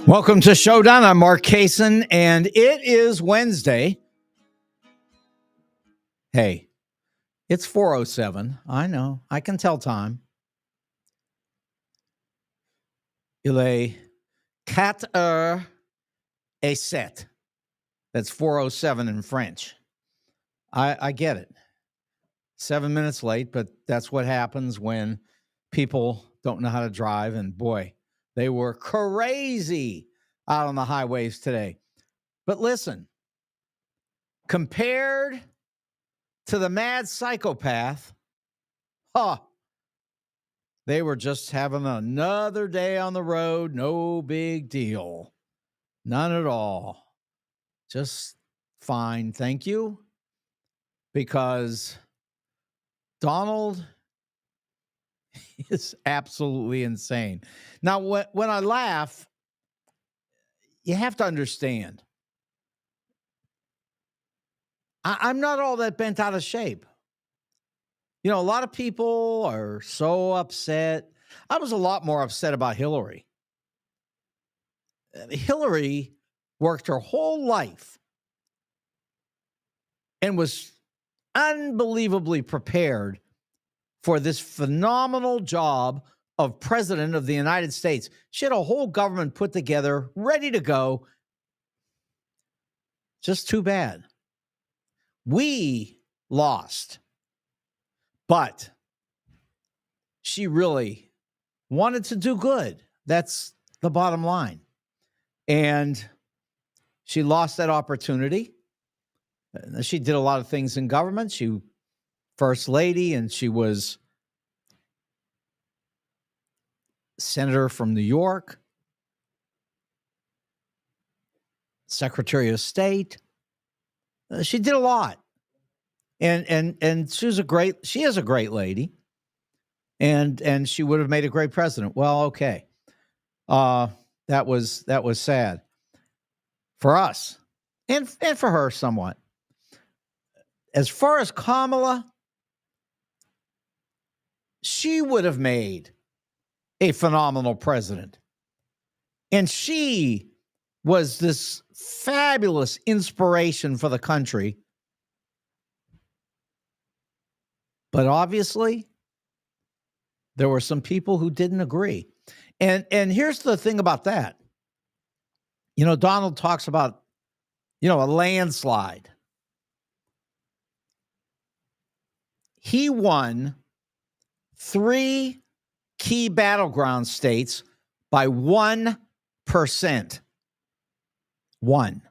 Welcome to Showdown. I'm Mark Kaysen, and it is Wednesday. Hey, it's 4:07. I know. I can tell time. Il est 4h et 7. That's 4:07 in French. I get it. 7 minutes late, but that's what happens when people don't know how to drive. And boy, they were crazy out on the highways today. But listen, compared to the mad psychopath, they were just having another day on the road. No big deal. None at all. Just fine. Thank you. Because Donald is absolutely insane. Now, when I laugh, you have to understand, I'm not all that bent out of shape. You know, a lot of people are so upset. I was a lot more upset about Hillary. Hillary worked her whole life and was unbelievably prepared for this phenomenal job of president of the United States. She had a whole government put together, ready to go. Just too bad. We lost. But she really wanted to do good. That's the bottom line. And she lost that opportunity. She did a lot of things in government. She first lady, and she was senator from New York, Secretary of State. She did a lot. And she is a great lady. And she would have made a great president. Well, okay. That was sad for us and for her somewhat. As far as Kamala, she would have made a phenomenal president. And she was this fabulous inspiration for the country. But obviously, there were some people who didn't agree. And here's the thing about that. You know, Donald talks about, a landslide. He won 3 key battleground states by 1%. 1.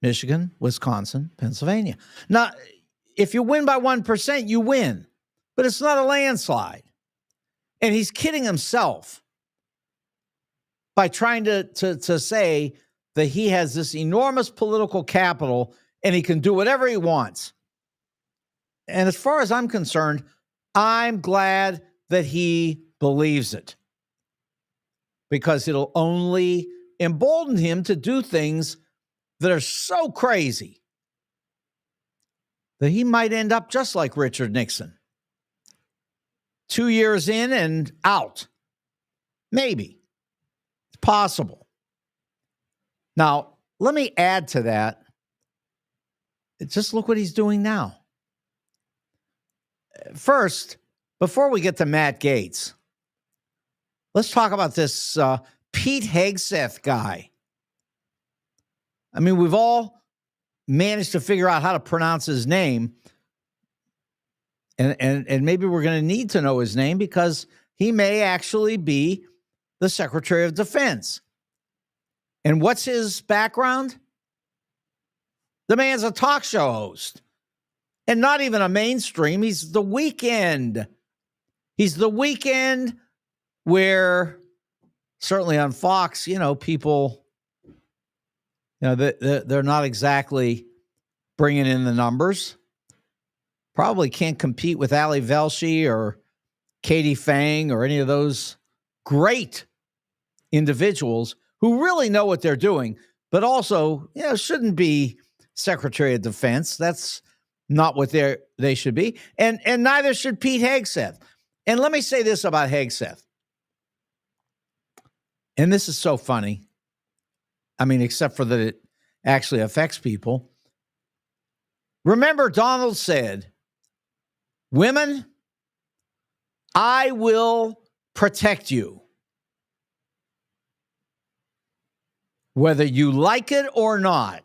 Michigan, Wisconsin, Pennsylvania. Now, if you win by 1%, you win. But it's not a landslide. And he's kidding himself by trying to say that he has this enormous political capital and he can do whatever he wants. And as far as I'm concerned, I'm glad that he believes it, because it'll only embolden him to do things that are so crazy that he might end up just like Richard Nixon. 2 years in and out. Maybe. It's possible. Now, let me add to that. Just look what he's doing now. First, before we get to Matt Gaetz, let's talk about this Pete Hegseth guy. I mean, we've all managed to figure out how to pronounce his name. And maybe we're going to need to know his name, because he may actually be the Secretary of Defense. And what's his background? The man's a talk show host. And not even a mainstream. He's the Weekend. He's the Weekend, where certainly on Fox, people, they're not exactly bringing in the numbers. Probably can't compete with Ali Velshi or Katie Fang or any of those great individuals who really know what they're doing, but also, shouldn't be Secretary of Defense. That's not what they should be. And neither should Pete Hegseth. And let me say this about Hegseth. And this is so funny. I mean, except for that it actually affects people. Remember, Donald said, women, I will protect you. Whether you like it or not.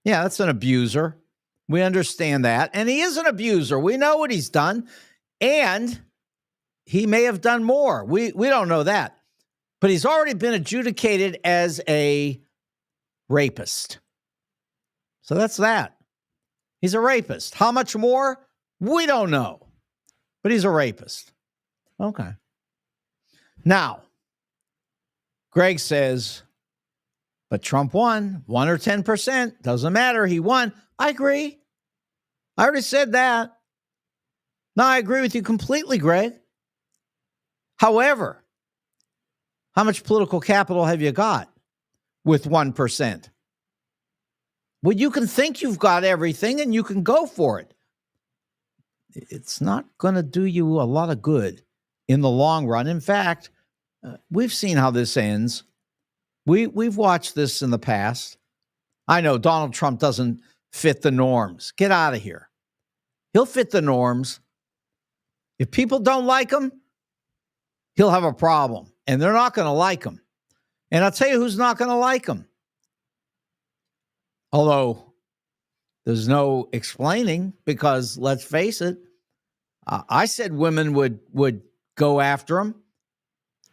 Yeah, that's an abuser. We understand that. And he is an abuser. We know what he's done. And he may have done more. We don't know that. But he's already been adjudicated as a rapist. So that's that. He's a rapist. How much more? We don't know. But he's a rapist. Okay. Now, Greg says, but Trump won, 1 or 10%. Doesn't matter. He won. I agree. I already said that. No, I agree with you completely, Greg. However, how much political capital have you got with 1%? Well, you can think you've got everything and you can go for it. It's not going to do you a lot of good in the long run. In fact, we've seen how this ends. We've watched this in the past. I know Donald Trump doesn't fit the norms. Get out of here. He'll fit the norms. If people don't like him, he'll have a problem. And they're not going to like him. And I'll tell you who's not going to like him. Although there's no explaining, because let's face it, I said women would go after him.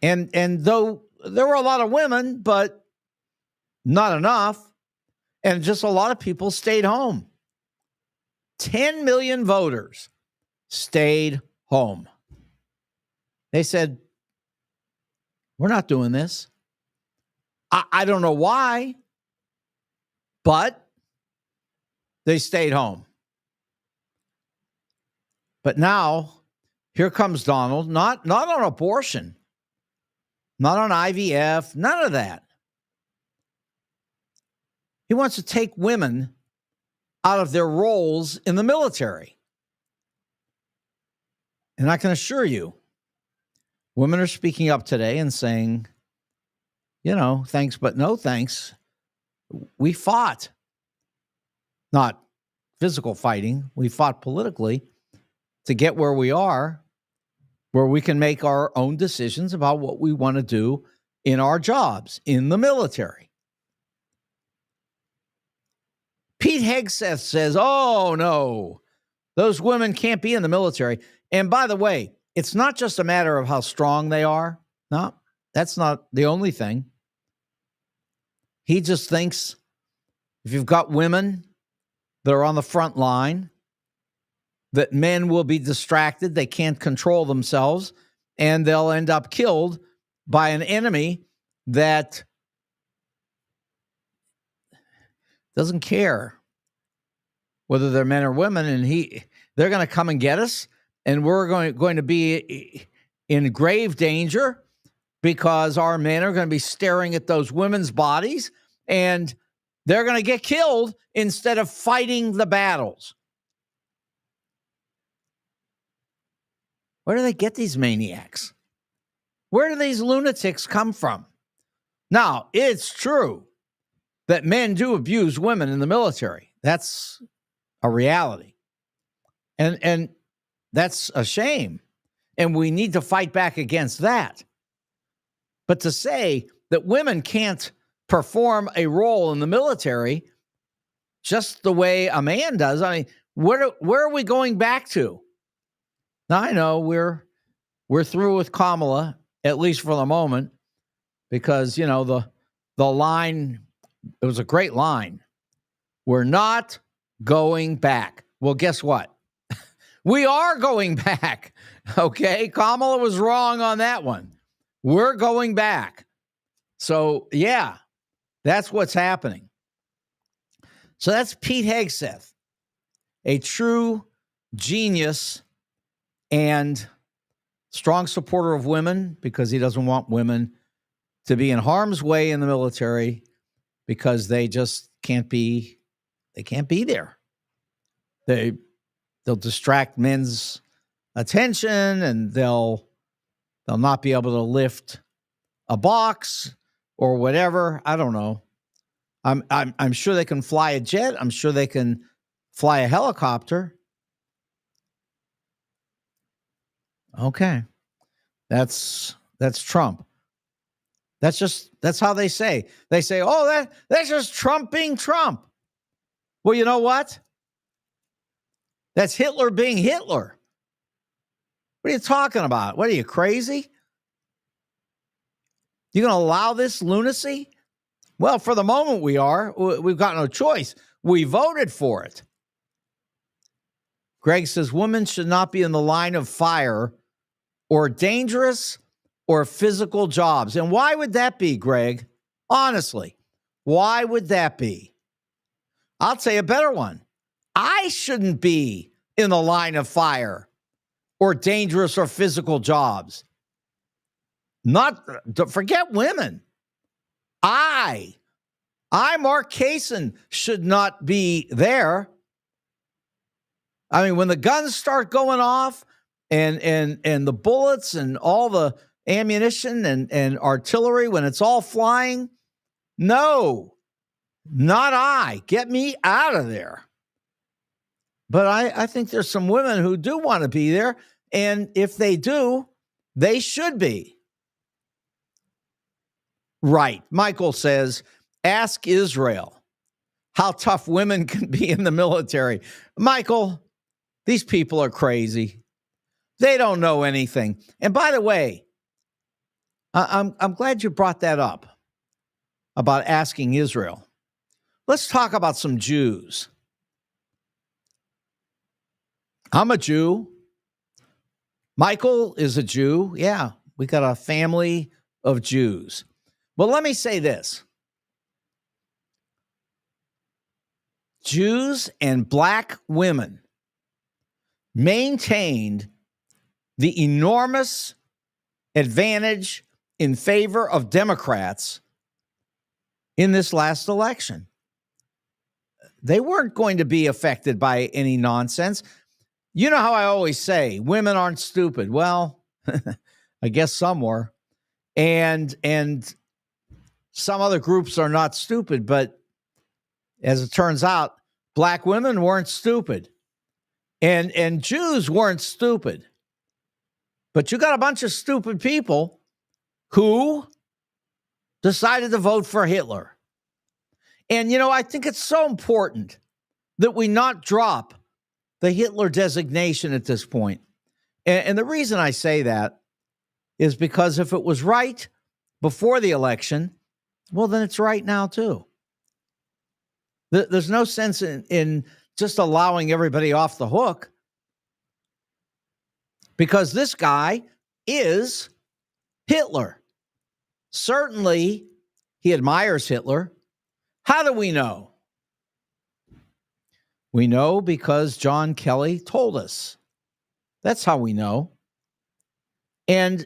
And though there were a lot of women, but not enough. And just a lot of people stayed home. 10 million voters stayed home. They said, we're not doing this. I don't know why, but they stayed home. But now, here comes Donald, not on abortion, not on IVF, none of that. He wants to take women out of their roles in the military. And I can assure you, women are speaking up today and saying, you know, thanks, but no thanks. We fought, not physical fighting. We fought politically to get where we are, where we can make our own decisions about what we want to do in our jobs, in the military. Pete Hegseth says, oh, no, those women can't be in the military. And by the way, it's not just a matter of how strong they are. No, that's not the only thing. He just thinks if you've got women that are on the front line, that men will be distracted, they can't control themselves, and they'll end up killed by an enemy that doesn't care whether they're men or women, and they're going to come and get us, and we're going to be in grave danger because our men are going to be staring at those women's bodies, and they're going to get killed instead of fighting the battles. Where do they get these maniacs? Where do these lunatics come from? Now, it's true that men do abuse women in the military. That's a reality. And that's a shame. And we need to fight back against that. But to say that women can't perform a role in the military just the way a man does, I mean, where are we going back to? Now, I know we're through with Kamala, at least for the moment, because, you know, the line, it was a great line. We're not going back. Well, guess what? We are going back. Okay. Kamala was wrong on that one. We're going back. So, yeah, that's what's happening. So that's Pete Hegseth, a true genius and strong supporter of women, because he doesn't want women to be in harm's way in the military because they just can't be there. They'll distract men's attention, and they'll not be able to lift a box or whatever. I don't know. I'm sure they can fly a jet. I'm sure they can fly a helicopter. Okay. That's Trump. That's how they say. They say, "Oh, that's just Trump being Trump." Well, you know what? That's Hitler being Hitler. What are you talking about? What are you, crazy? You going to allow this lunacy? Well, for the moment we are. We've got no choice. We voted for it. Greg says women should not be in the line of fire or dangerous or physical jobs. And why would that be, Greg? Honestly, why would that be? I'll tell you a better one. I shouldn't be in the line of fire or dangerous or physical jobs. Forget women. I, Mark Kaysen, should not be there. I mean, when the guns start going off and the bullets and all the ammunition and artillery, when it's all flying, no, not I. Get me out of there. But I think there's some women who do want to be there. And if they do, they should be. Right. Michael says, ask Israel how tough women can be in the military. Michael, these people are crazy. They don't know anything. And by the way, I'm glad you brought that up about asking Israel. Let's talk about some Jews. I'm a Jew. Michael is a Jew. Yeah, we got a family of Jews. But let me say this. Jews and black women maintained the enormous advantage in favor of Democrats in this last election. They weren't going to be affected by any nonsense. You know how I always say, women aren't stupid. Well, I guess some were. And some other groups are not stupid, but as it turns out, black women weren't stupid. And Jews weren't stupid. But you got a bunch of stupid people who decided to vote for Hitler. And, I think it's so important that we not drop the Hitler designation at this point. And the reason I say that is because if it was right before the election, well, then it's right now too. There's no sense in just allowing everybody off the hook, because this guy is Hitler. Certainly, he admires Hitler. How do we know? We know because John Kelly told us. That's how we know. And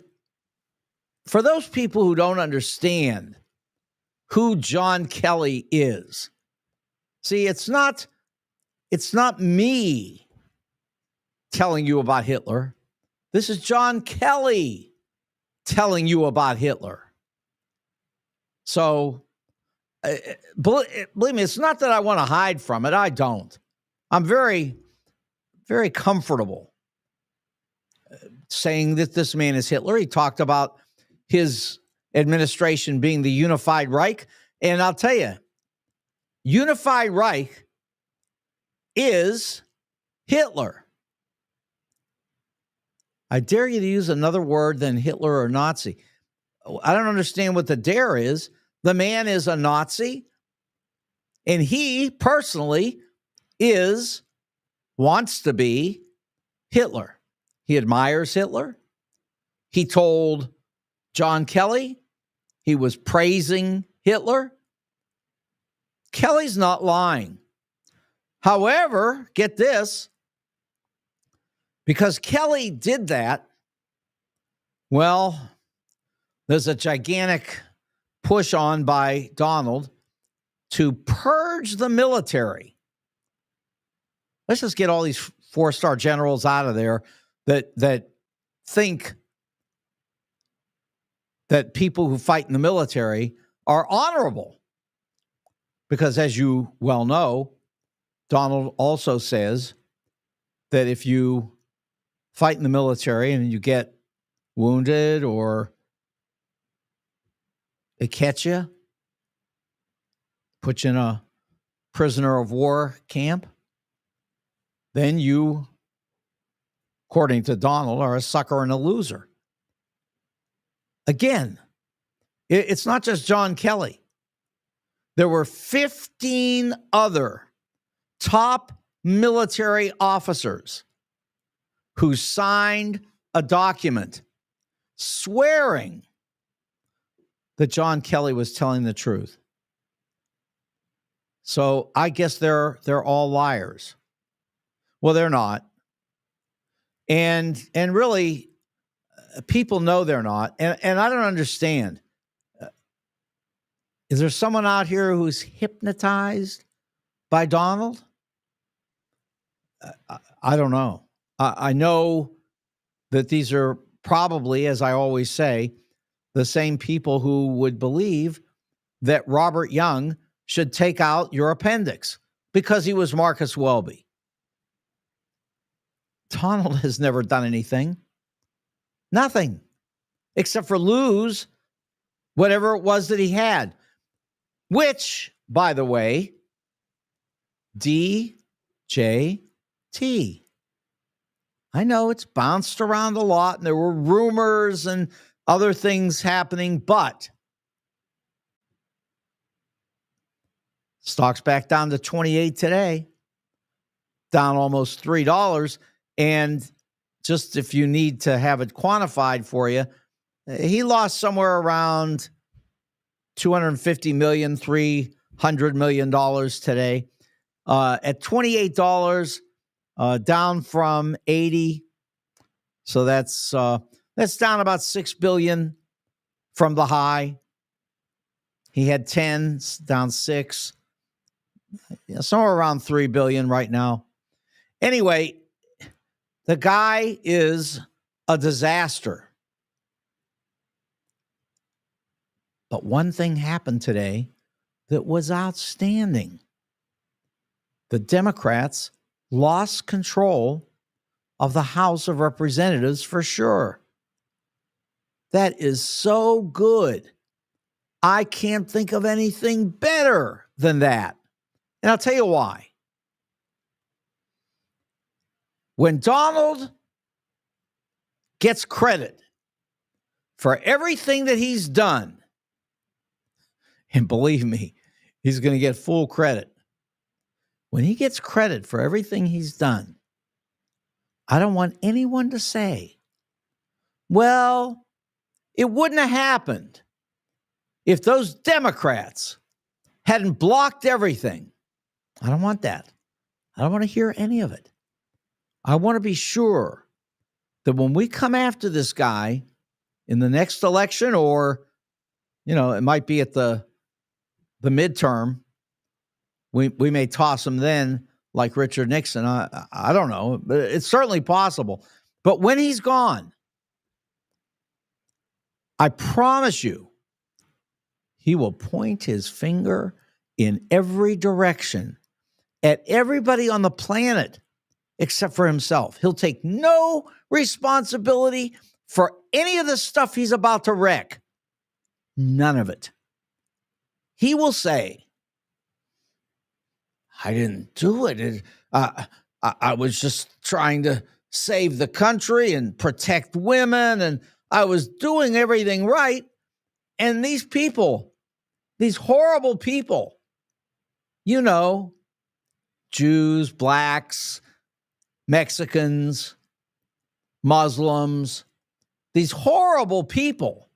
for those people who don't understand who John Kelly is, see, it's not me telling you about Hitler. This is John Kelly telling you about Hitler. So, believe me, it's not that I want to hide from it. I don't. I'm very, very comfortable saying that this man is Hitler. He talked about his administration being the Unified Reich. And I'll tell you, Unified Reich is Hitler. I dare you to use another word than Hitler or Nazi. I don't understand what the dare is. The man is a Nazi, and he personally wants to be Hitler. He admires Hitler. He told John Kelly he was praising Hitler. Kelly's not lying. However, get this, because Kelly did that, well, there's a gigantic push on by Donald to purge the military. Let's just get all these four-star generals out of there that think that people who fight in the military are honorable. Because as you well know, Donald also says that if you fight in the military and you get wounded or they catch you, put you in a prisoner of war camp, then you, according to Donald, are a sucker and a loser. Again, it's not just John Kelly. There were 15 other top military officers who signed a document swearing that John Kelly was telling the truth. So I guess they're all liars. Well, they're not. And really, people know they're not. And I don't understand. Is there someone out here who's hypnotized by Donald? I don't know. I know that these are probably, as I always say, the same people who would believe that Robert Young should take out your appendix because he was Marcus Welby. Donald has never done anything. Nothing. Except for lose whatever it was that he had. Which, by the way, DJT. I know it's bounced around a lot and there were rumors and other things happening, but stock's back down to 28 today, down almost $3. And just if you need to have it quantified for you, he lost somewhere around $250 million, $300 million today. At $28, down from 80. So that's down about $6 billion from the high. He had 10, down 6. Somewhere around $3 billion right now. Anyway, the guy is a disaster. But one thing happened today that was outstanding. The Democrats lost control of the House of Representatives for sure. That is so good. I can't think of anything better than that. And I'll tell you why. When Donald gets credit for everything that he's done, and believe me, he's going to get full credit. When he gets credit for everything he's done, I don't want anyone to say, well, it wouldn't have happened if those Democrats hadn't blocked everything. I don't want that. I don't want to hear any of it. I want to be sure that when we come after this guy in the next election, or, it might be at the midterm, we may toss him then like Richard Nixon. I don't know, but it's certainly possible. But when he's gone, I promise you, he will point his finger in every direction at everybody on the planet except for himself. He'll take no responsibility for any of the stuff he's about to wreck. None of it. He will say, I didn't do it. I was just trying to save the country and protect women, and I was doing everything right. And these people, these horrible people, Jews, blacks, Mexicans, Muslims, these horrible people,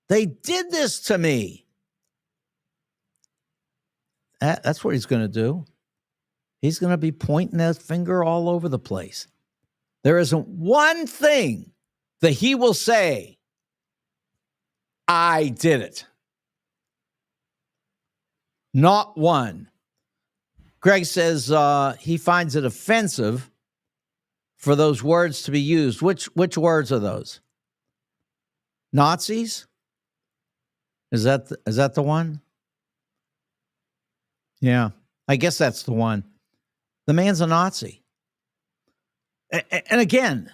they did this to me. That's what he's going to do. He's going to be pointing that finger all over the place. There isn't one thing that he will say, I did it. Not one. Greg says he finds it offensive for those words to be used. Which words are those? Nazis? Is that the one? Yeah, I guess that's the one. The man's a Nazi. And again,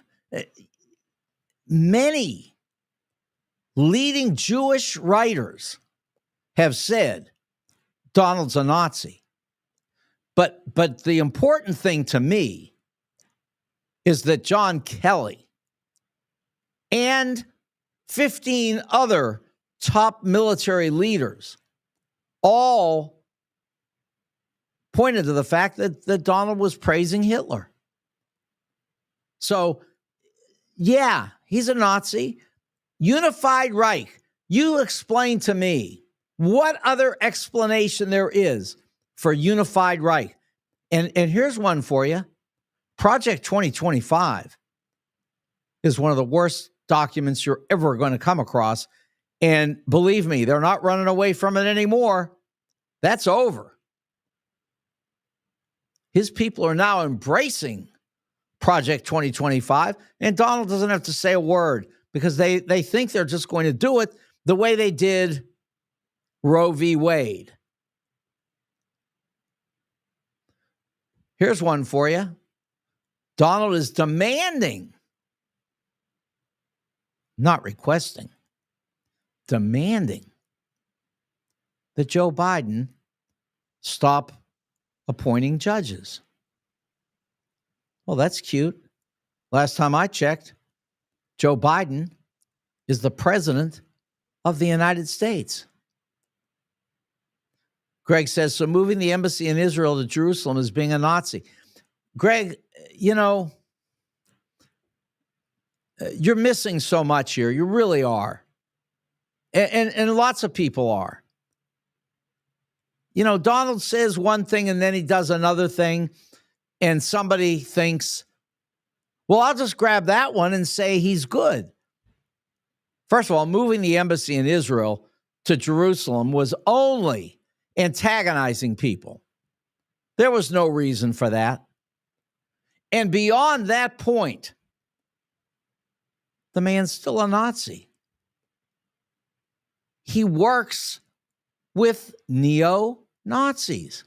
many leading Jewish writers have said Donald's a Nazi. But the important thing to me is that John Kelly and 15 other top military leaders all pointed to the fact that Donald was praising Hitler. So, yeah, he's a Nazi. Unified Reich. You explain to me what other explanation there is for Unified Reich. And here's one for you. Project 2025 is one of the worst documents you're ever going to come across. And believe me, they're not running away from it anymore. That's over. His people are now embracing Project 2025, and Donald doesn't have to say a word because they think they're just going to do it the way they did Roe v. Wade. Here's one for you. Donald is demanding, not requesting, demanding that Joe Biden stop appointing judges. Well, that's cute. Last time I checked, Joe Biden is the president of the United States. Greg says, so moving the embassy in Israel to Jerusalem is being a Nazi. Greg, you know, you're missing so much here. You really are. And lots of people are. You know, Donald says one thing and then he does another thing. And somebody thinks, well, I'll just grab that one and say he's good. First of all, moving the embassy in Israel to Jerusalem was only antagonizing people. There was no reason for that. And beyond that point, the man's still a Nazi. He works with neo-Nazis.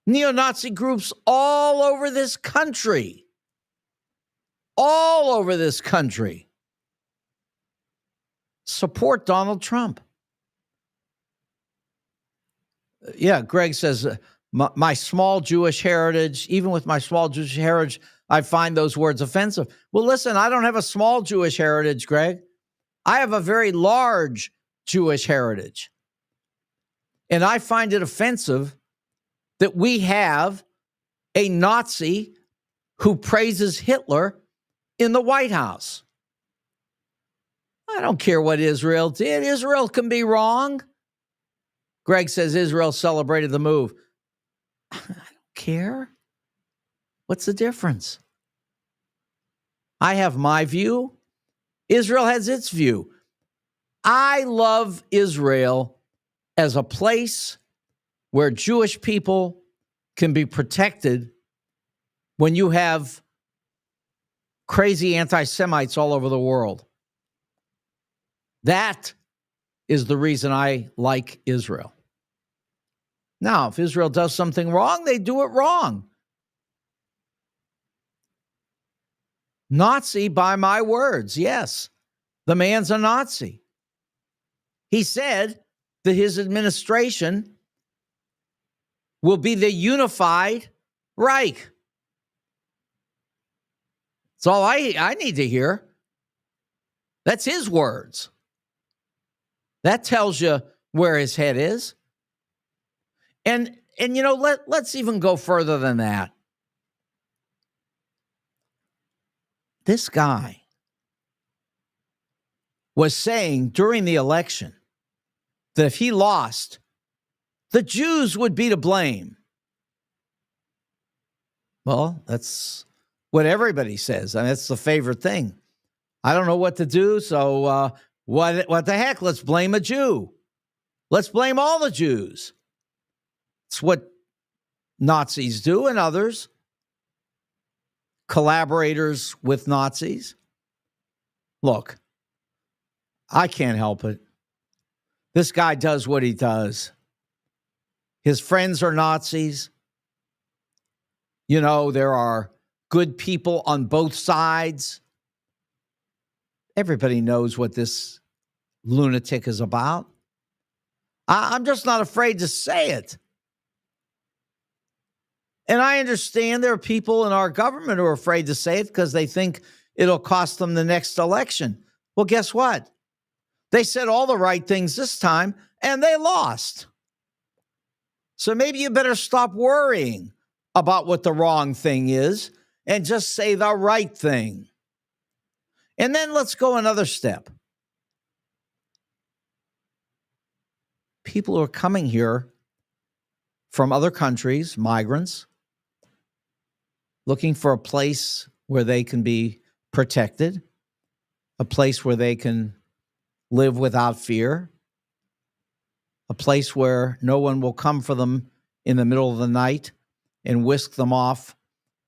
Neo-Nazi groups all over this country. All over this country. Support Donald Trump. Yeah, Greg says, my small Jewish heritage, even with my small Jewish heritage, I find those words offensive. Well, listen, I don't have a small Jewish heritage, Greg. I have a very large Jewish heritage. And I find it offensive that we have a Nazi who praises Hitler in the White House. I don't care what Israel did. Israel can be wrong. Greg says Israel celebrated the move. I don't care. What's the difference? I have my view. Israel has its view. I love Israel as a place where Jewish people can be protected when you have crazy anti-Semites all over the world. That is the reason I like Israel. Now, if Israel does something wrong, they do it wrong. Nazi by my words, yes. The man's a Nazi. He said that his administration will be the unified Reich. That's all I need to hear. That's his words. That tells you where his head is. And you know, let's even go further than that. This guy was saying during the election that if he lost, the Jews would be to blame. Well, that's what everybody says. I mean, that's the favorite thing. I don't know what to do, so what the heck? Let's blame a Jew. Let's blame all the Jews. It's what Nazis do and others, collaborators with Nazis. Look, I can't help it. This guy does what he does. His friends are Nazis. You know, there are good people on both sides. Everybody knows what this lunatic is about. I'm just not afraid to say it. And I understand there are people in our government who are afraid to say it because they think it'll cost them the next election. Well, guess what? They said all the right things this time, and they lost. So maybe you better stop worrying about what the wrong thing is and just say the right thing. And then let's go another step. People who are coming here from other countries, migrants, looking for a place where they can be protected, a place where they can live without fear, a place where no one will come for them in the middle of the night and whisk them off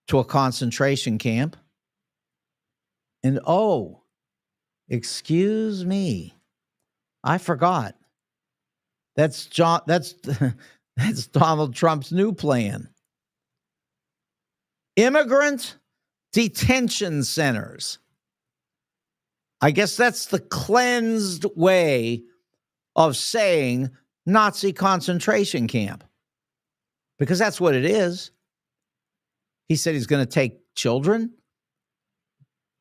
to a concentration camp. And oh, excuse me, I forgot. That's Donald Trump's new plan. Immigrant detention centers. I guess that's the cleansed way of saying Nazi concentration camp, because that's what it is. He said he's going to take children,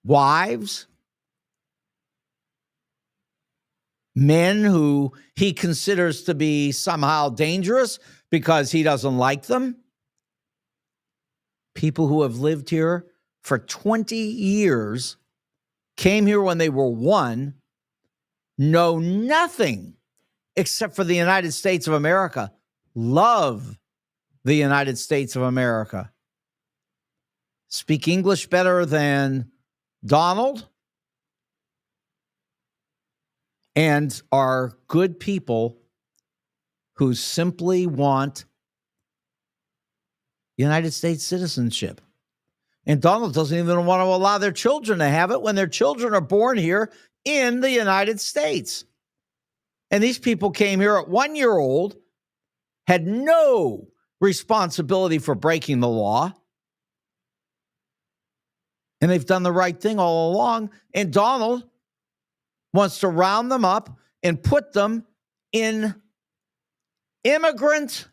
wives, men who he considers to be somehow dangerous because he doesn't like them, people who have lived here for 20 years, came here when they were 1, know nothing except for the United States of America, love the United States of America, speak English better than Donald, and are good people who simply want United States citizenship. And Donald doesn't even want to allow their children to have it when their children are born here in the United States. And these people came here at 1 year old, had no responsibility for breaking the law. And they've done the right thing all along. And Donald wants to round them up and put them in immigrant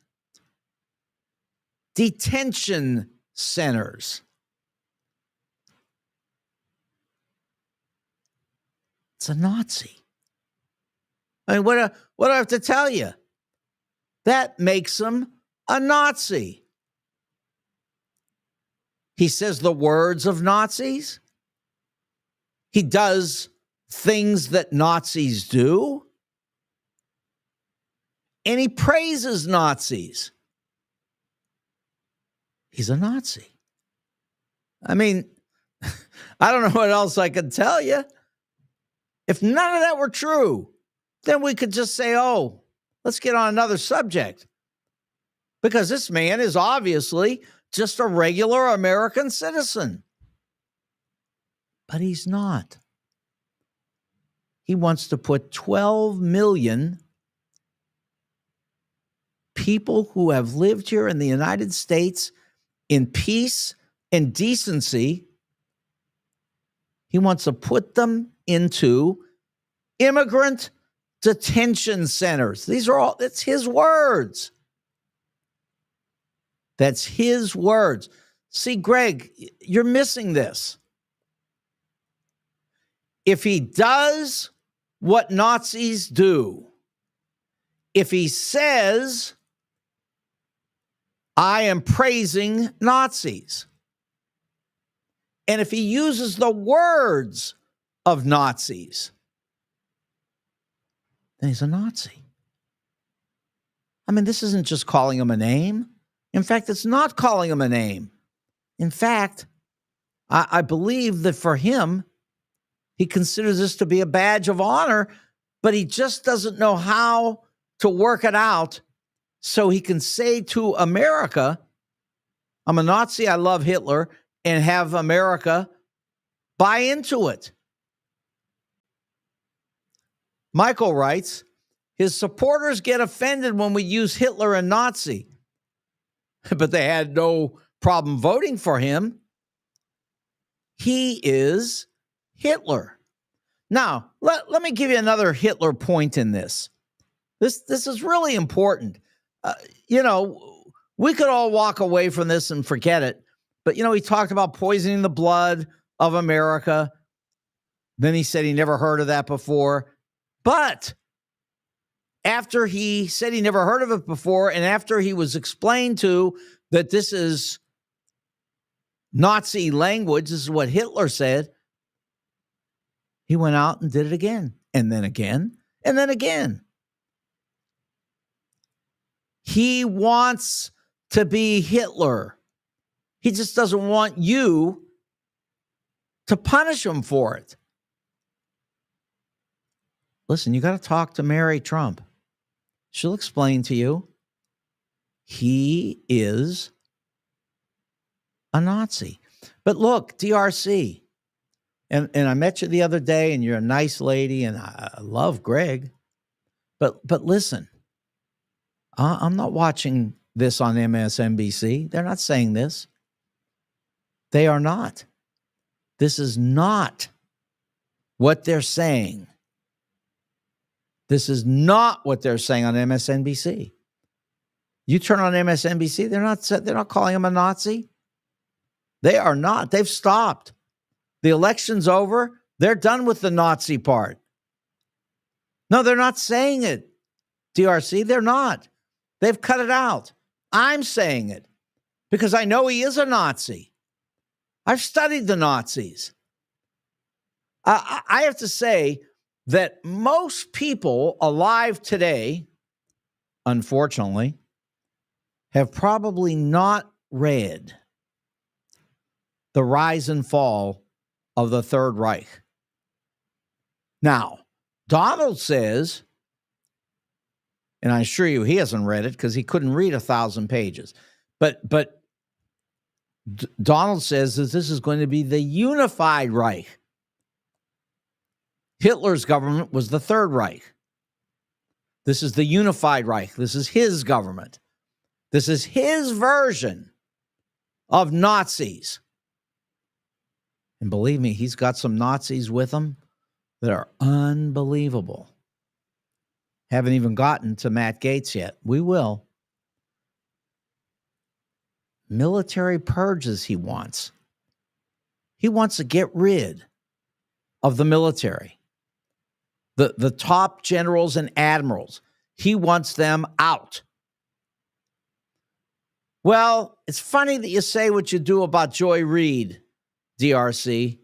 detention centers. It's a Nazi. I mean, what do I have to tell you? That makes him a Nazi. He says the words of Nazis. He does things that Nazis do. And he praises Nazis. He's a Nazi. I mean, I don't know what else I could tell you. If none of that were true, then we could just say, oh, let's get on another subject. Because this man is obviously just a regular American citizen. But he's not. He wants to put 12 million people who have lived here in the United States in peace and decency. He wants to put them into immigrant detention centers. That's his words. That's his words. See, Greg, you're missing this. If he does what Nazis do, if he says, I am praising Nazis, and if he uses the words of Nazis, then he's a Nazi. I mean, this isn't just calling him a name. In fact, it's not calling him a name. In fact, I believe that for him, he considers this to be a badge of honor, but he just doesn't know how to work it out so he can say to America, I'm a Nazi, I love Hitler, and have America buy into it. Michael writes, his supporters get offended when we use Hitler and Nazi, but they had no problem voting for him. He is Hitler. Now, let me give you another Hitler point in this. This is really important. We could all walk away from this and forget it. But, he talked about poisoning the blood of America. Then he said he never heard of that before. But after he said he never heard of it before, and after he was explained to that this is Nazi language, this is what Hitler said, he went out and did it again, and then again, and then again. He wants to be Hitler. He just doesn't want you to punish him for it. Listen, you got to talk to Mary Trump. She'll explain to you. He is a Nazi. But look, DRC, and I met you the other day, and you're a nice lady, and I love Greg. But listen, I'm not watching this on MSNBC. They're not saying this. They are not. This is not what they're saying. This is not what they're saying on MSNBC. You turn on MSNBC, they're not calling him a Nazi. They are not. They've stopped. The election's over. They're done with the Nazi part. No, they're not saying it, DRC. They're not. They've cut it out. I'm saying it because I know he is a Nazi. I've studied the Nazis. I have to say that most people alive today, unfortunately, have probably not read The Rise and Fall of the Third Reich. Now, Donald says, and I assure you he hasn't read it because he couldn't read 1,000 pages, but Donald says that this is going to be the unified Reich. Hitler's government was the Third Reich. This is the unified Reich. This is his government. This is his version of Nazis. And believe me, he's got some Nazis with him that are unbelievable. Haven't even gotten to Matt Gaetz yet. We will. Military purges he wants. He wants to get rid of the military. The top generals and admirals. He wants them out. Well, it's funny that you say what you do about Joy Reid, DRC.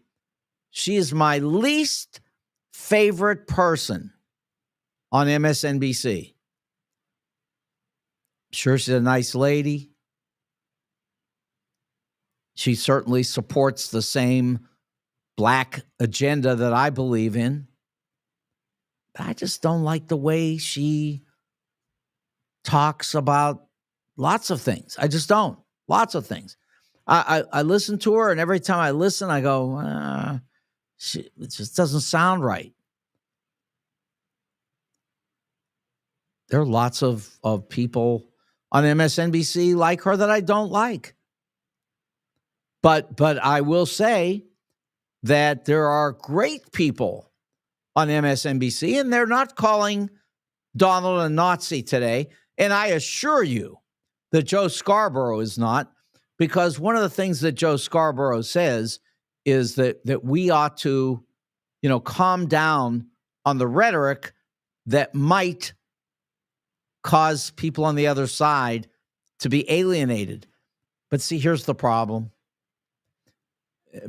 She is my least favorite person on MSNBC. Sure, she's a nice lady. She certainly supports the same black agenda that I believe in. But I just don't like the way she talks about lots of things. I just don't. Lots of things. I listen to her, and every time I listen, I go, it just doesn't sound right. There are lots of people on MSNBC like her that I don't like. But I will say that there are great people on MSNBC, and they're not calling Donald a Nazi today. And I assure you that Joe Scarborough is not, because one of the things that Joe Scarborough says is that we ought to, calm down on the rhetoric that might cause people on the other side to be alienated. But see, here's the problem.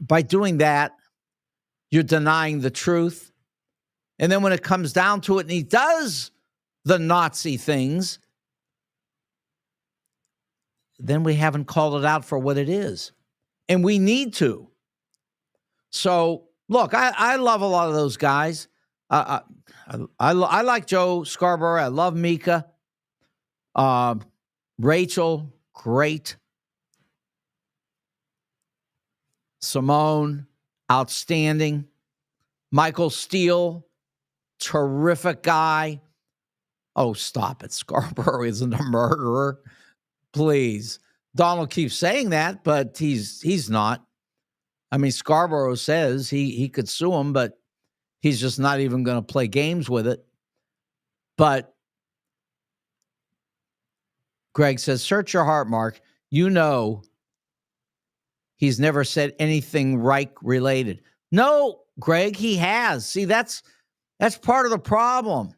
By doing that, you're denying the truth. And then when it comes down to it and he does the Nazi things, then we haven't called it out for what it is. And we need to. So, look, I love a lot of those guys. I like Joe Scarborough. I love Mika. Rachel, great. Simone, outstanding. Michael Steele, terrific guy. Oh, stop it. Scarborough isn't a murderer. Please. Donald keeps saying that, but he's not. I mean, Scarborough says he could sue him, but he's just not even going to play games with it. But Greg says, search your heart, Mark. You know he's never said anything Reich related. No, Greg, he has. See, that's part of the problem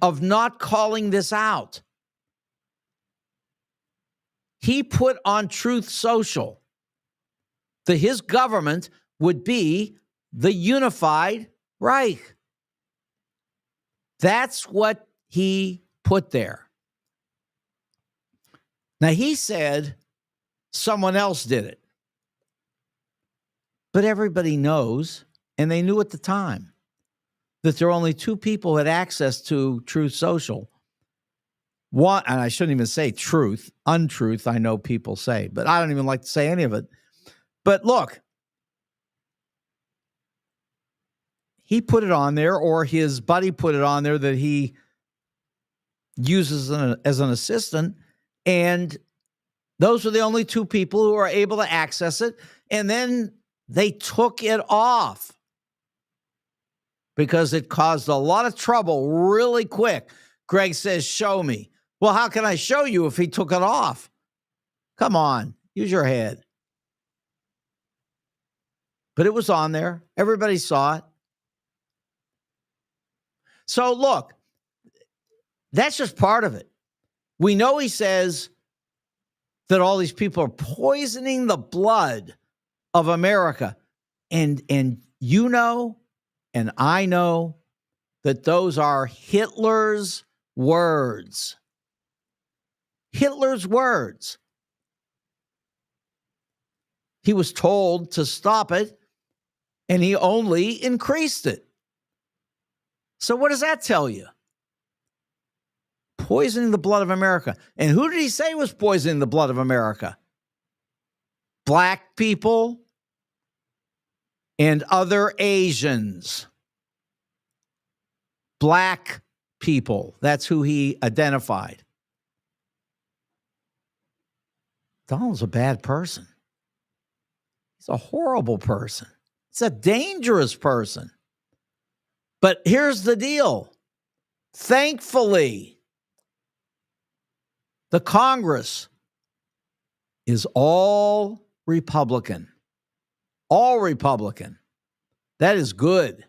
of not calling this out. He put on Truth Social that his government would be the unified Reich. That's what he put there. Now, he said someone else did it. But everybody knows, and they knew at the time, that there are only two people who had access to Truth Social. One, and I shouldn't even say truth, untruth, I know people say, but I don't even like to say any of it. But look, he put it on there, or his buddy put it on there that he uses as an assistant, and those were the only two people who are able to access it, and then they took it off because it caused a lot of trouble really quick. Greg says, show me. Well, how can I show you if he took it off? Come on, use your head. But it was on there. Everybody saw it. So look, that's just part of it. We know he says that all these people are poisoning the blood of America. And you know, and I know that those are Hitler's words. Hitler's words. He was told to stop it, and he only increased it. So what does that tell you? Poisoning the blood of America. And who did he say was poisoning the blood of America? Black people and other Asians. Black people. That's who he identified. Donald's a bad person. He's a horrible person. He's a dangerous person. But here's the deal. Thankfully, the Congress is all Republican. All Republican. That is good.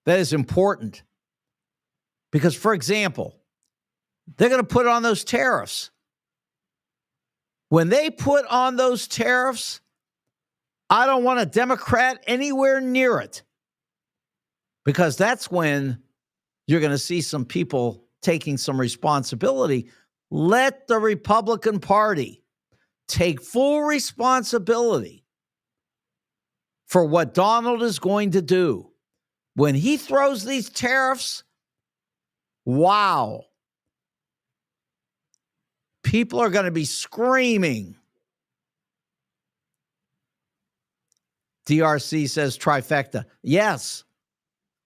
That is important. Because, for example, they're going to put on those tariffs. When they put on those tariffs, I don't want a Democrat anywhere near it. Because that's when you're going to see some people taking some responsibility. Let the Republican Party take full responsibility for what Donald is going to do. When he throws these tariffs, wow. People are going to be screaming. DRC says trifecta. Yes.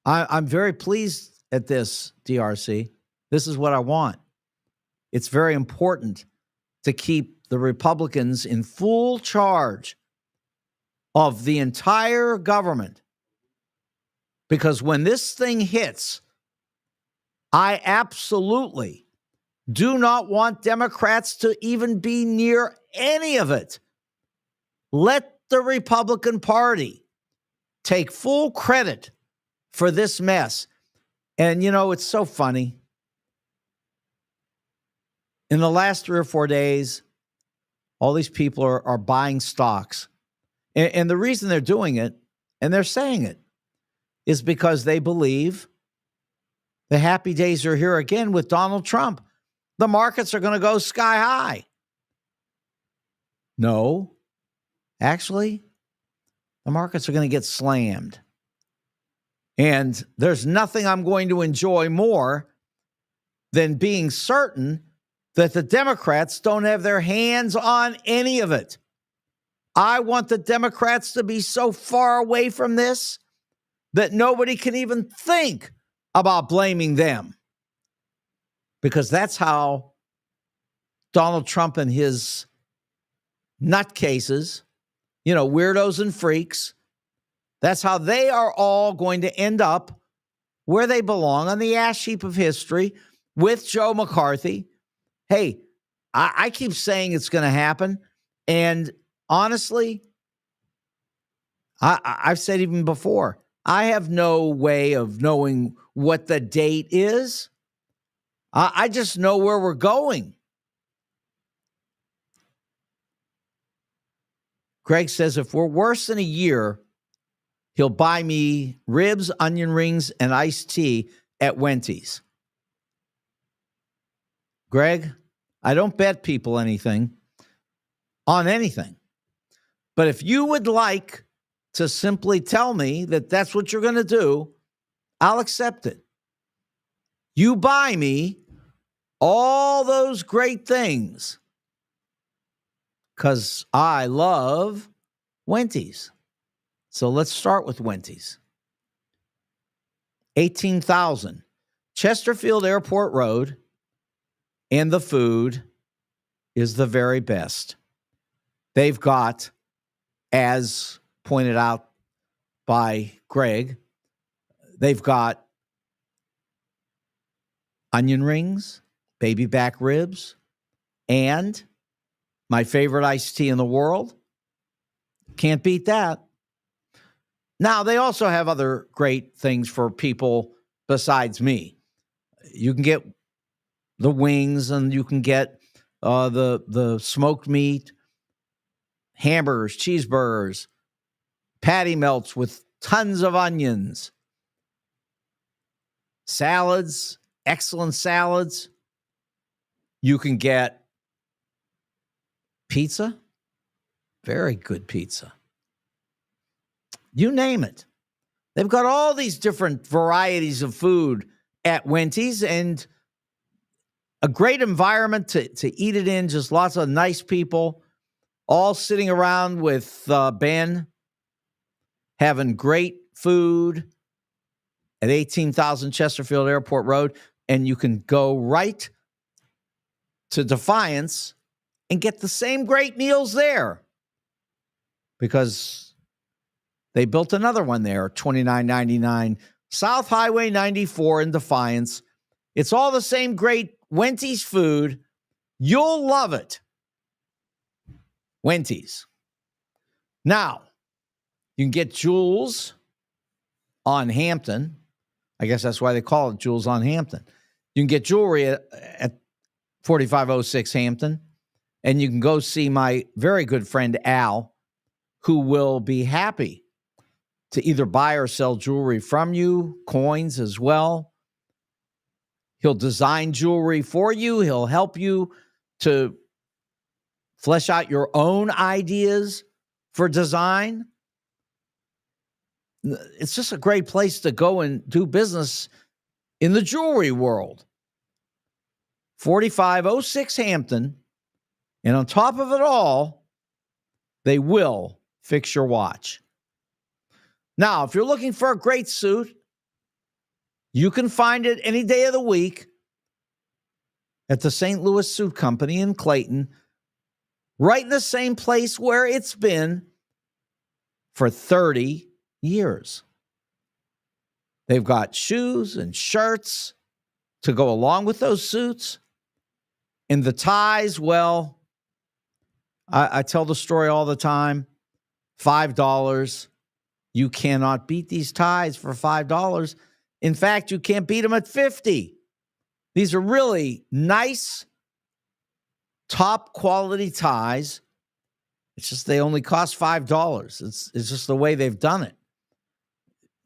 I'm very pleased at this, DRC. This is what I want. It's very important to keep the Republicans in full charge of the entire government. Because when this thing hits, I absolutely do not want Democrats to even be near any of it. Let the Republican Party take full credit for this mess. And, you know, it's so funny. In the last 3 or 4 days, all these people are buying stocks. And the reason they're doing it, and they're saying it, is because they believe the happy days are here again with Donald Trump. The markets are going to go sky high. No, actually, the markets are going to get slammed. And there's nothing I'm going to enjoy more than being certain that the Democrats don't have their hands on any of it. I want the Democrats to be so far away from this that nobody can even think about blaming them, because that's how Donald Trump and his nutcases, weirdos and freaks, that's how they are all going to end up where they belong, on the ash heap of history with Joe McCarthy. Hey, I keep saying it's going to happen. And honestly, I've said even before, I have no way of knowing what the date is. I just know where we're going. Greg says, if we're worse than a year, he'll buy me ribs, onion rings, and iced tea at Wendy's. Greg, I don't bet people anything on anything. But if you would like to simply tell me that that's what you're going to do, I'll accept it. You buy me all those great things because I love Wendy's. So let's start with Wendy's. 18,000 Chesterfield Airport Road, and the food is the very best. They've got, as pointed out by Greg, they've got onion rings, baby back ribs, and my favorite iced tea in the world. Can't beat that. Now, they also have other great things for people besides me. You can get the wings, and you can get the smoked meat, hamburgers, cheeseburgers, patty melts with tons of onions, salads, excellent salads. You can get pizza, very good pizza. You name it. They've got all these different varieties of food at Wendy's, and a great environment to eat it in. Just lots of nice people all sitting around with Ben, having great food at 18,000 Chesterfield Airport Road. And you can go right to Defiance and get the same great meals there, because they built another one there, $29.99, South Highway 94 in Defiance. It's all the same great Wendy's food. You'll love it. Wendy's. Now, you can get Jules on Hampton. I guess that's why they call it Jules on Hampton. You can get jewelry at 4506 Hampton, and you can go see my very good friend Al, who will be happy to either buy or sell jewelry from you, coins as well. He'll design jewelry for you. He'll help you to flesh out your own ideas for design. It's just a great place to go and do business in the jewelry world. 4506 Hampton. And on top of it all, they will fix your watch. Now, if you're looking for a great suit, you can find it any day of the week at the St. Louis Suit Company in Clayton, right in the same place where it's been for 30 years. They've got shoes and shirts to go along with those suits. And the ties, well, I tell the story all the time. $5. You cannot beat these ties for $5. In fact, you can't beat them at $50. These are really nice, top quality ties. It's just they only cost $5. It's just the way they've done it.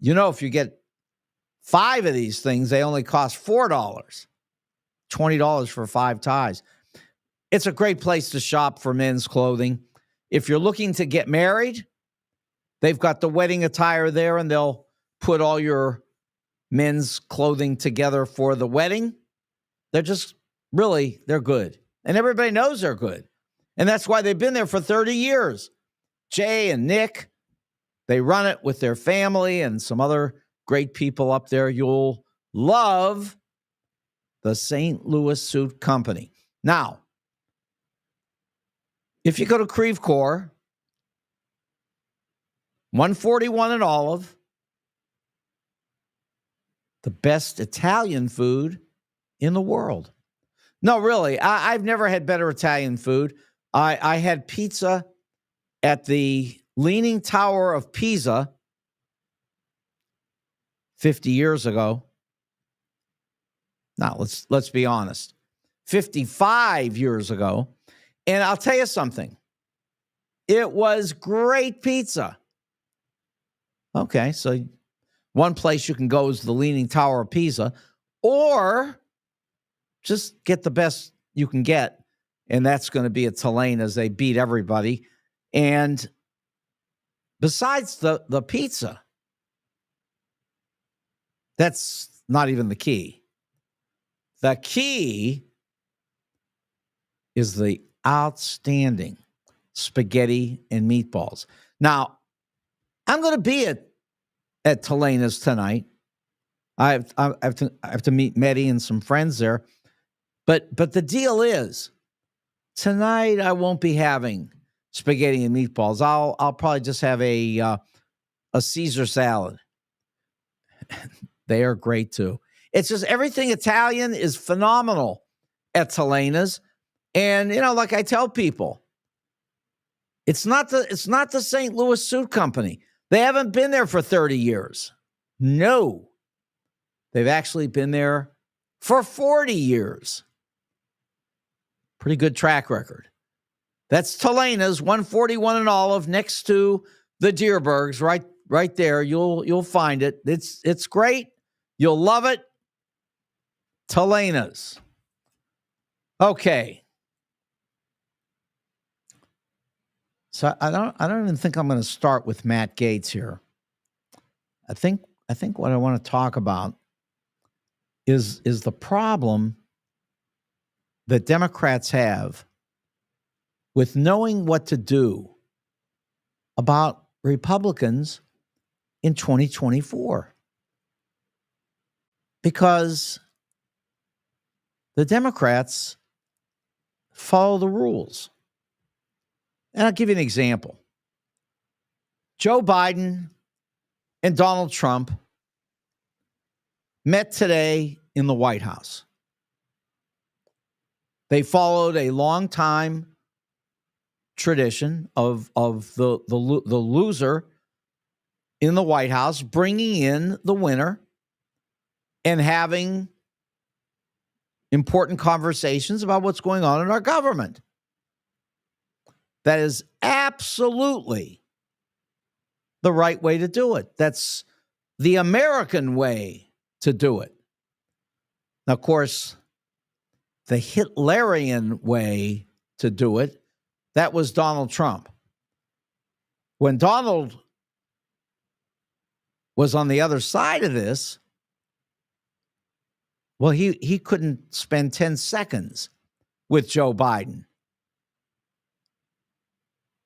You know, if you get 5 of these things, they only cost $4. $20 for 5 ties. It's a great place to shop for men's clothing. If you're looking to get married, they've got the wedding attire there, and they'll put all your men's clothing together for the wedding. They're just they're good. And everybody knows they're good. And that's why they've been there for 30 years. Jay and Nick, they run it with their family and some other great people up there. You'll love the St. Louis Suit Company. Now, if you go to Creve Coeur, 141 and Olive, the best Italian food in the world. No, really, I've never had better Italian food. I had pizza at the Leaning Tower of Pisa 50 years ago. Now, let's be honest. 55 years ago. And I'll tell you something. It was great pizza. Okay, so one place you can go is the Leaning Tower of Pisa, or just get the best you can get, and that's going to be at Telena's. They beat everybody. And besides the pizza, that's not even the key. The key is the outstanding spaghetti and meatballs. Now, I'm going to be at Telena's tonight. I have to meet Meddy and some friends there. But the deal is, tonight I won't be having spaghetti and meatballs. I'll probably just have a Caesar salad. They are great too. It's just everything Italian is phenomenal at Telena's. And like I tell people, it's not the St. Louis Suit Company. They haven't been there for 30 years. No. They've actually been there for 40 years. Pretty good track record. That's Telena's, 141 and Olive, next to the Deerbergs, right there. You'll find it. It's great. You'll love it. Telena's. Okay. So I don't even think I'm going to start with Matt Gaetz here. I think what I want to talk about is the problem that Democrats have with knowing what to do about Republicans in 2024. Because the Democrats follow the rules. And I'll give you an example. Joe Biden and Donald Trump met today in the White House. They followed a long-time tradition of the loser in the White House bringing in the winner and having important conversations about what's going on in our government. That is absolutely the right way to do it. That's the American way to do it. Now, of course, the Hitlerian way to do it, that was Donald Trump. When Donald was on the other side of this, well, he couldn't spend 10 seconds with Joe Biden.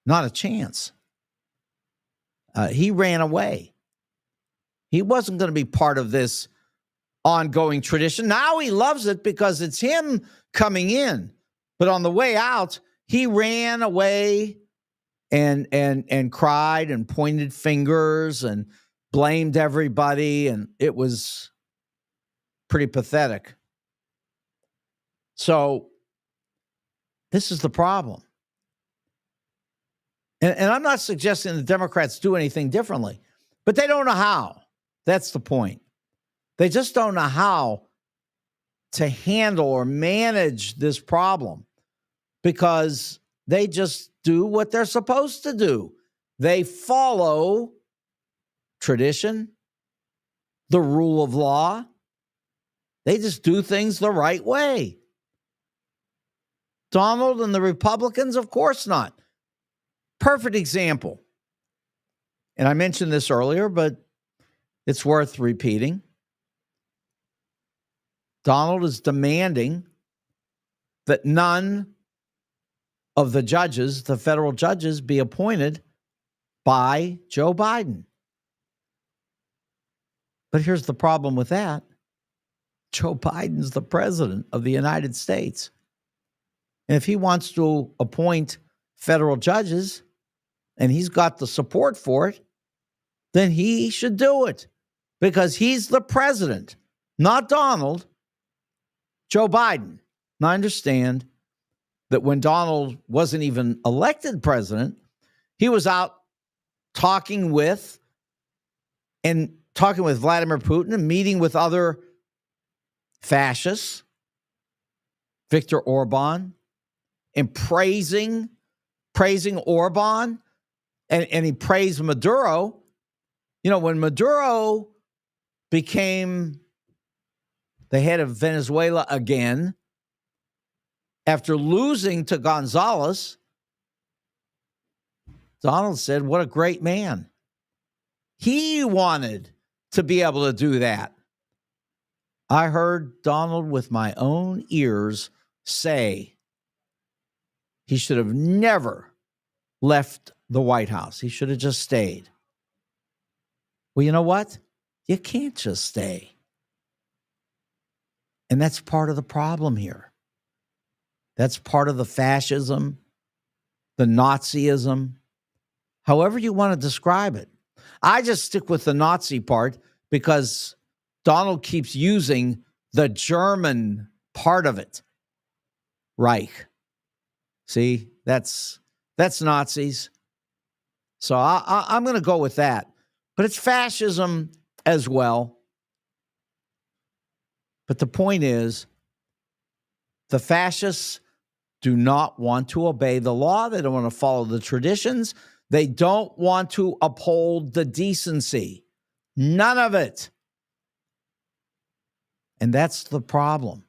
Not a chance. He ran away. He wasn't going to be part of this ongoing tradition. Now he loves it because it's him coming in. But on the way out, he ran away and cried and pointed fingers and blamed everybody. And it was pretty pathetic. So this is the problem. And I'm not suggesting the Democrats do anything differently, but they don't know how. That's the point. They just don't know how to handle or manage this problem because they just do what they're supposed to do. They follow tradition, the rule of law. They just do things the right way. Donald and the Republicans, of course not. Perfect example. And I mentioned this earlier, but it's worth repeating. Donald is demanding that none of the judges, the federal judges, be appointed by Joe Biden. But here's the problem with that. Joe Biden's the president of the United States. And if he wants to appoint federal judges and he's got the support for it, then he should do it because he's the president, not Donald, Joe Biden. And I understand that when Donald wasn't even elected president, he was out talking with Vladimir Putin and meeting with other fascists, Viktor Orban, and praising Orban, and he praised Maduro. You know, when Maduro became the head of Venezuela again, after losing to Gonzalez, Donald said, what a great man. He wanted to be able to do that. I heard Donald with my own ears say he should have never left the White House. He should have just stayed. Well, you know what? You can't just stay. And that's part of the problem here. That's part of the fascism, the Nazism, however you want to describe it. I just stick with the Nazi part because Donald keeps using the German part of it. Reich. See, that's Nazis. So I'm going to go with that. But it's fascism as well. But the point is, the fascists do not want to obey the law. They don't want to follow the traditions. They don't want to uphold the decency. None of it. And that's the problem.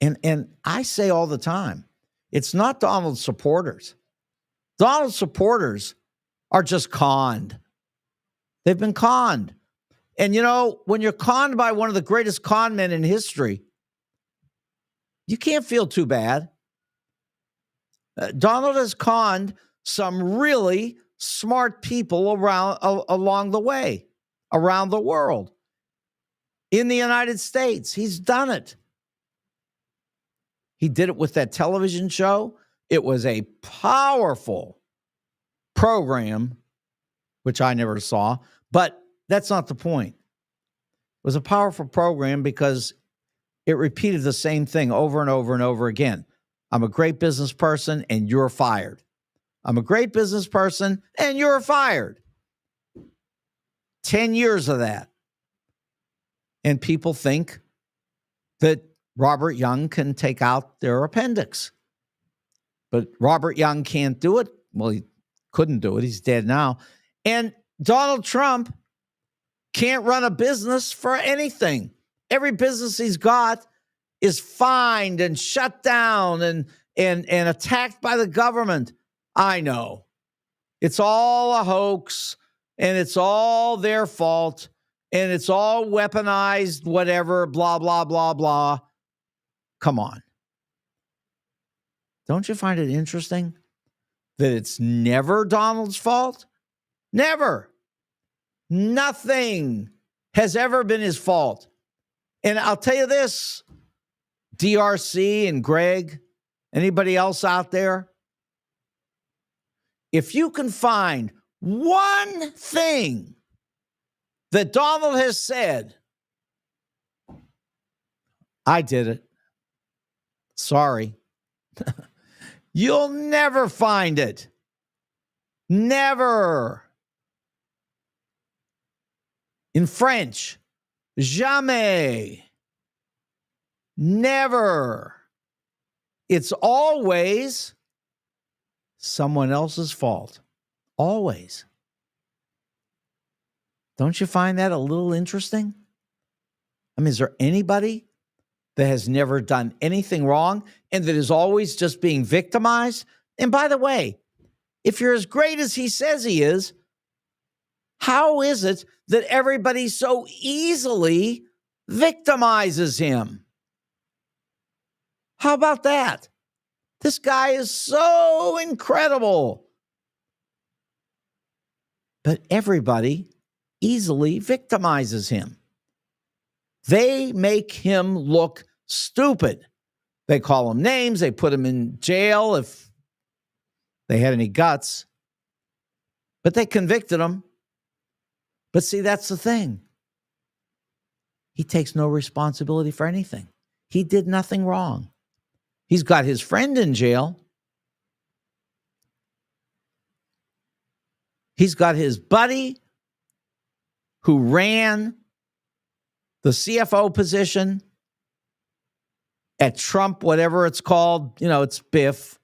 And I say all the time, it's not Donald's supporters. Donald's supporters are just conned. They've been conned. And, you know, when you're conned by one of the greatest con men in history, you can't feel too bad. Donald has conned some really smart people along the way, around the world. In the United States, he's done it. He did it with that television show. It was a powerful program, which I never saw, but that's not the point. It was a powerful program because it repeated the same thing over and over and over again. I'm a great business person and you're fired. I'm a great business person and you're fired. 10 years of that. And people think that Robert Young can take out their appendix. But Robert Young can't do it. Well, he couldn't do it. He's dead now. And Donald Trump can't run a business for anything. Every business he's got is fined and shut down and attacked by the government. I know. It's all a hoax and it's all their fault and it's all weaponized, whatever, blah, blah, blah, blah. Come on. Don't you find it interesting that it's never Donald's fault? Never. Nothing has ever been his fault. And I'll tell you this, DRC and Greg, anybody else out there? If you can find one thing that Donald has said, I did it. Sorry. You'll never find it. Never. In French, jamais. Never. It's always someone else's fault. Always. Don't you find that a little interesting? I mean, is there anybody that has never done anything wrong and that is always just being victimized? And by the way, if you're as great as he says he is, how is it that everybody so easily victimizes him? How about that? This guy is so incredible. But everybody easily victimizes him. They make him look stupid. They call him names. They put him in jail if they had any guts. But they convicted him. But see, that's the thing. He takes no responsibility for anything. He did nothing wrong. He's got his friend in jail. He's got his buddy who ran the CFO position at Trump, whatever it's called. You know, it's Biff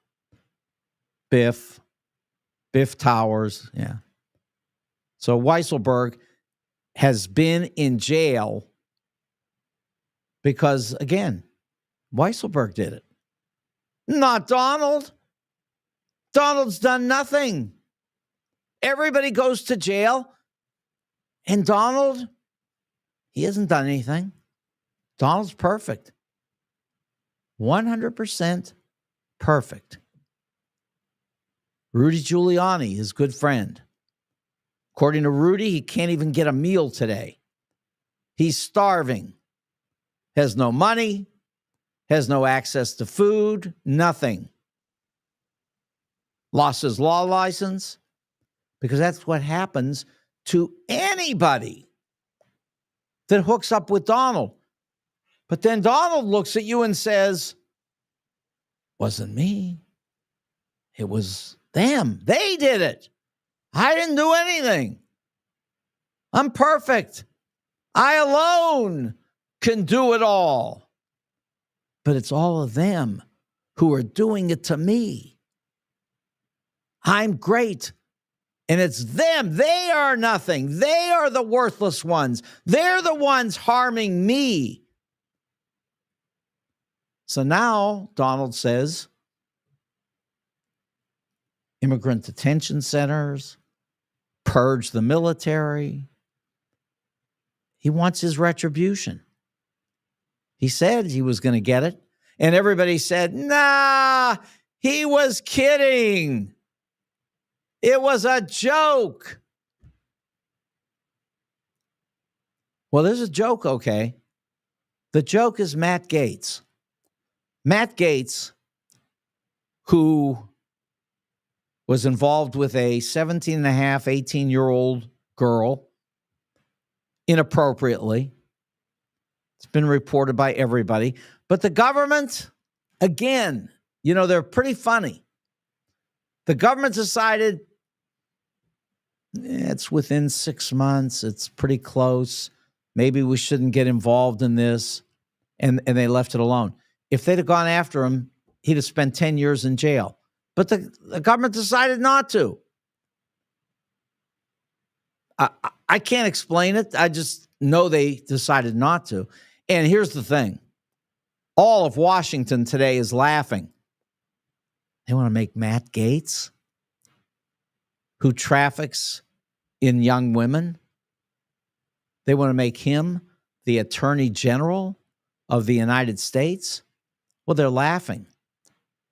Towers. Yeah. So Weisselberg has been in jail because, again, Weisselberg did it. Not Donald. Donald's done nothing. Everybody goes to jail. And Donald, he hasn't done anything. Donald's perfect. 100% perfect. Rudy Giuliani, his good friend. According to Rudy, he can't even get a meal today. He's starving. Has no money. Has no access to food. Nothing. Lost his law license. Because that's what happens to anybody that hooks up with Donald. But then Donald looks at you and says, wasn't me. It was them. They did it. I didn't do anything. I'm perfect. I alone can do it all. But it's all of them who are doing it to me. I'm great. And it's them. They are nothing. They are the worthless ones. They're the ones harming me. So now, Donald says, immigrant detention centers, purge the military. He wants his retribution. He said he was going to get it. And everybody said, nah, he was kidding. It was a joke. Well, there's a joke, okay? The joke is Matt Gaetz. Matt Gaetz, who was involved with a 17 and a half, 18-year-old girl inappropriately. It's been reported by everybody. But the government, again, you know, they're pretty funny. The government decided it's within 6 months. It's pretty close. Maybe we shouldn't get involved in this. And they left it alone. If they'd have gone after him, he'd have spent 10 years in jail. But the government decided not to. I can't explain it. I just know they decided not to. And here's the thing. All of Washington today is laughing. They want to make Matt Gaetz, who traffics in young women, they want to make him the Attorney General of the United States. Well, they're laughing.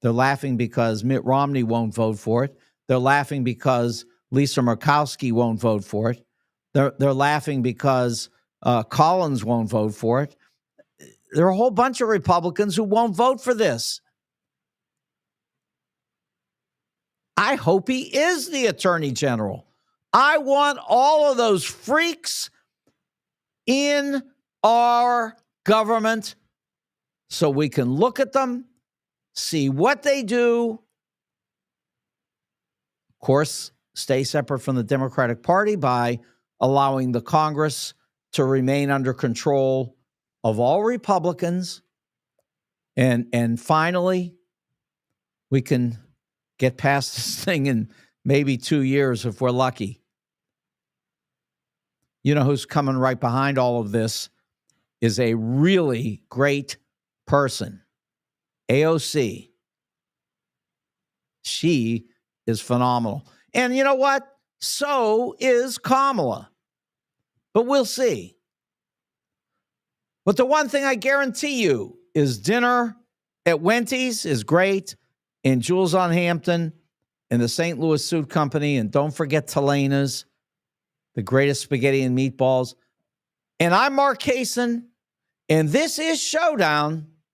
They're laughing because Mitt Romney won't vote for it. They're laughing because Lisa Murkowski won't vote for it. They're laughing because Collins won't vote for it. There are a whole bunch of Republicans who won't vote for this. I hope he is the Attorney General. I want all of those freaks in our government so we can look at them, see what they do. Of course, stay separate from the Democratic Party by allowing the Congress to remain under control of all Republicans. And finally, we can get past this thing in maybe 2 years if we're lucky. You know who's coming right behind all of this is a really great person. AOC. She is phenomenal. And you know what? So is Kamala. But we'll see. But the one thing I guarantee you is dinner at Wendy's is great, and Jules on Hampton and the St. Louis Suit Company, and don't forget Telena's, the greatest spaghetti and meatballs. And I'm Mark Kaysen, And this is Showdown.